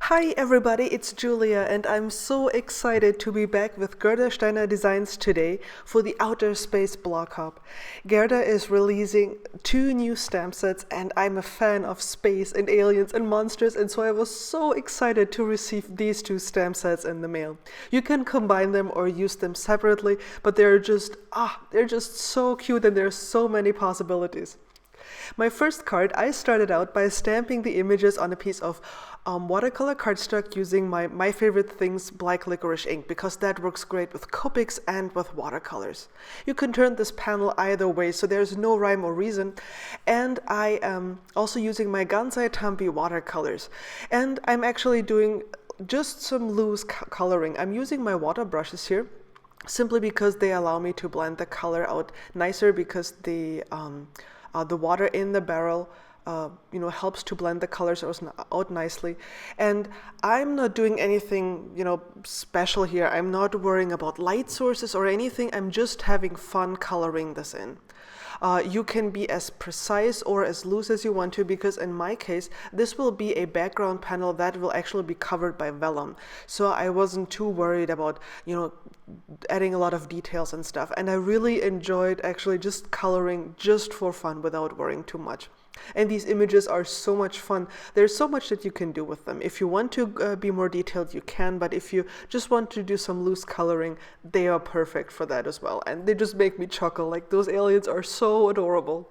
Hi everybody, it's Julia and I'm so excited to be back with Gerda Steiner Designs today for the Outer Space Blog Hub. Gerda is releasing 2 new stamp sets and I'm a fan of space and aliens and monsters, and so I was so excited to receive these 2 stamp sets in the mail. You can combine them or use them separately, but they're just so cute and there's so many possibilities. My first card, I started out by stamping the images on a piece of watercolor cardstock using my favorite things, black licorice ink, because that works great with Copics and with watercolors. You can turn this panel either way, so there's no rhyme or reason. And I am also using my Gansai Tampi watercolors. And I'm actually doing just some loose coloring. I'm using my water brushes here, simply because they allow me to blend the color out nicer, because the water in the barrel helps to blend the colors out nicely. And I'm not doing anything special here. I'm not worrying about light sources or anything. I'm just having fun coloring this in. You can be as precise or as loose as you want to, because in my case this will be a background panel that will actually be covered by vellum, so I wasn't too worried about adding a lot of details and stuff, and I really enjoyed actually just coloring just for fun without worrying too much. And these images are so much fun. There's so much that you can do with them. If you want to be more detailed, you can, but if you just want to do some loose coloring, they are perfect for that as well. And they just make me chuckle. Like, those aliens are so adorable.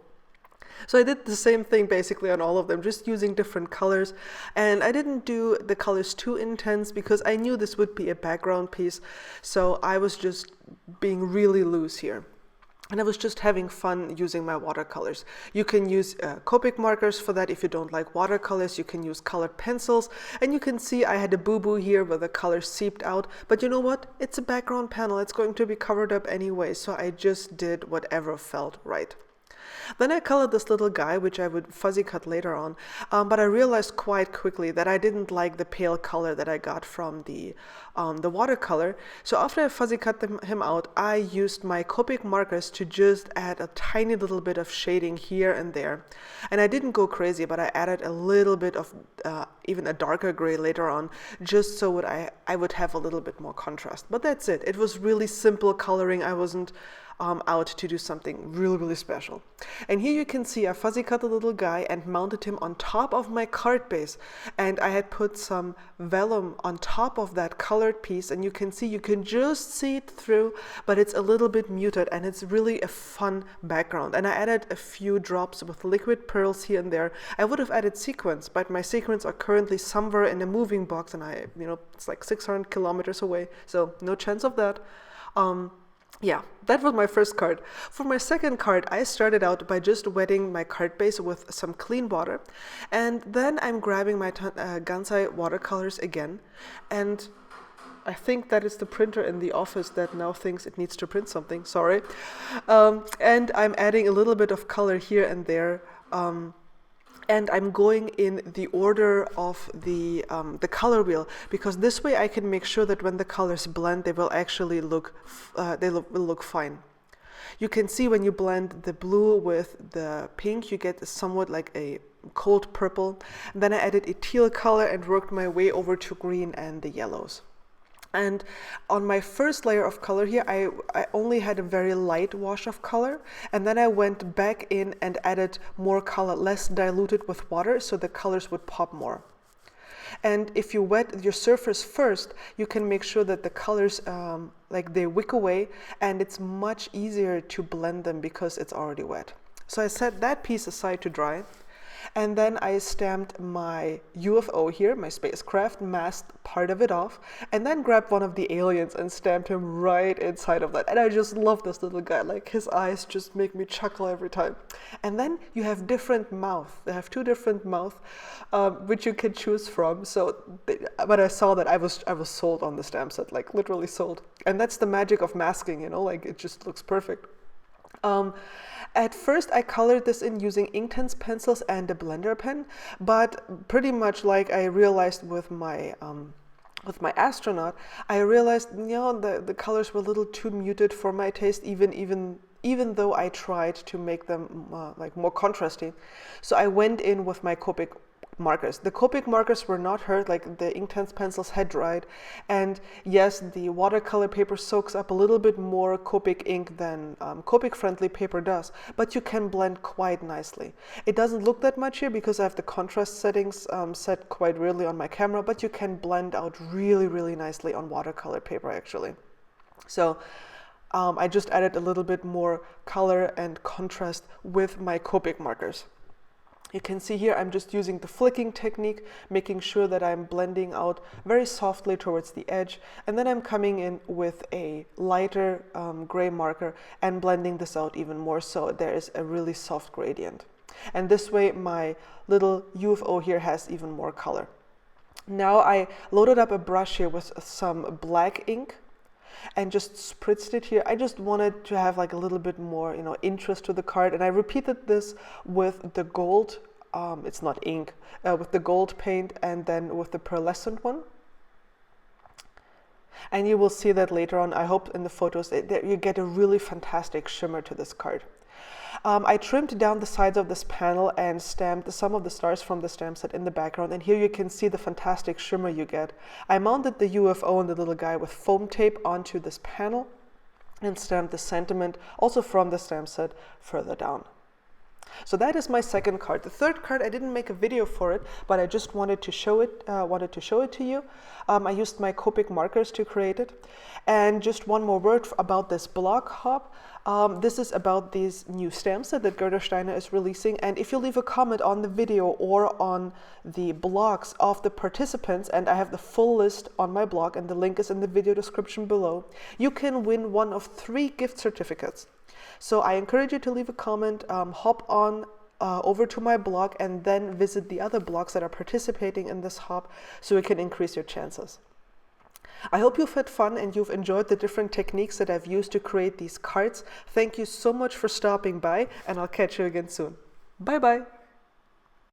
So I did the same thing basically on all of them, just using different colors. And I didn't do the colors too intense because I knew this would be a background piece. So I was just being really loose here. And I was just having fun using my watercolors. You can use Copic markers for that. If you don't like watercolors, you can use colored pencils. And you can see I had a boo-boo here where the color seeped out. But you know what? It's a background panel. It's going to be covered up anyway. So I just did whatever felt right. Then I colored this little guy, which I would fuzzy cut later on, but I realized quite quickly that I didn't like the pale color that I got from the watercolor. So after I fuzzy cut him out, I used my Copic markers to just add a tiny little bit of shading here and there. And I didn't go crazy, but I added a little bit of even a darker gray later on, just so I would have a little bit more contrast. But that's it. It was really simple coloring. I wasn't out to do something really, really special. And here you can see I fuzzy cut the little guy and mounted him on top of my card base. And I had put some vellum on top of that colored piece, and you can just see it through, but it's a little bit muted and it's really a fun background. And I added a few drops with liquid pearls here and there. I would have added sequins, but my sequins are currently somewhere in a moving box, and it's like 600 kilometers away, so no chance of that. Yeah, that was my first card. For my second card, I started out by just wetting my card base with some clean water, and then I'm grabbing my Gansai watercolors again, and I think that is the printer in the office that now thinks it needs to print something, sorry. And I'm adding a little bit of color here and there. And I'm going in the order of the color wheel, because this way I can make sure that when the colors blend, they will actually look fine. You can see when you blend the blue with the pink, you get somewhat like a cold purple. And then I added a teal color and worked my way over to green and the yellows. And on my first layer of color here, I only had a very light wash of color, and then I went back in and added more color, less diluted with water, so the colors would pop more. And if you wet your surface first, you can make sure that the colors they wick away, and it's much easier to blend them because it's already wet. So I set that piece aside to dry. And then I stamped my UFO here, my spacecraft, masked part of it off, and then grabbed one of the aliens and stamped him right inside of that. And I just love this little guy. Like, his eyes just make me chuckle every time. And then you have different mouth. They have 2 different mouth, which you can choose from. But I saw that I was sold on the stamp set, like literally sold. And that's the magic of masking, it just looks perfect. At first I colored this in using Inktense pencils and a blender pen, but pretty much like I realized with my astronaut, I realized the colors were a little too muted for my taste, even though I tried to make them more contrasty. So I went in with my Copic markers. The Copic markers were not hurt, like the Inktense pencils had dried. And yes, the watercolor paper soaks up a little bit more Copic ink than Copic friendly paper does, but you can blend quite nicely. It doesn't look that much here because I have the contrast settings set quite really on my camera, but you can blend out really, really nicely on watercolor paper actually. So I just added a little bit more color and contrast with my Copic markers. You can see here I'm just using the flicking technique, making sure that I'm blending out very softly towards the edge, and then I'm coming in with a lighter gray marker and blending this out even more so there is a really soft gradient. And this way my little UFO here has even more color. Now I loaded up a brush here with some black ink and just spritzed it here. I just wanted to have like a little bit more, interest to the card, and I repeated this with the gold, it's not ink, with the gold paint and then with the pearlescent one. And you will see that later on, I hope in the photos, that you get a really fantastic shimmer to this card. I trimmed down the sides of this panel and stamped some of the stars from the stamp set in the background, and here you can see the fantastic shimmer you get. I mounted the UFO and the little guy with foam tape onto this panel and stamped the sentiment also from the stamp set further down. So that is my second card. The third card, I didn't make a video for it, but I just wanted to show it to you. I used my Copic markers to create it. And just one more word about this block hop. This is about these new stamp set that Gerda Steiner is releasing. And if you leave a comment on the video or on the blogs of the participants, and I have the full list on my blog and the link is in the video description below, you can win one of 3 gift certificates. So I encourage you to leave a comment, hop on over to my blog and then visit the other blogs that are participating in this hop so you can increase your chances. I hope you've had fun and you've enjoyed the different techniques that I've used to create these cards. Thank you so much for stopping by, and I'll catch you again soon. Bye bye.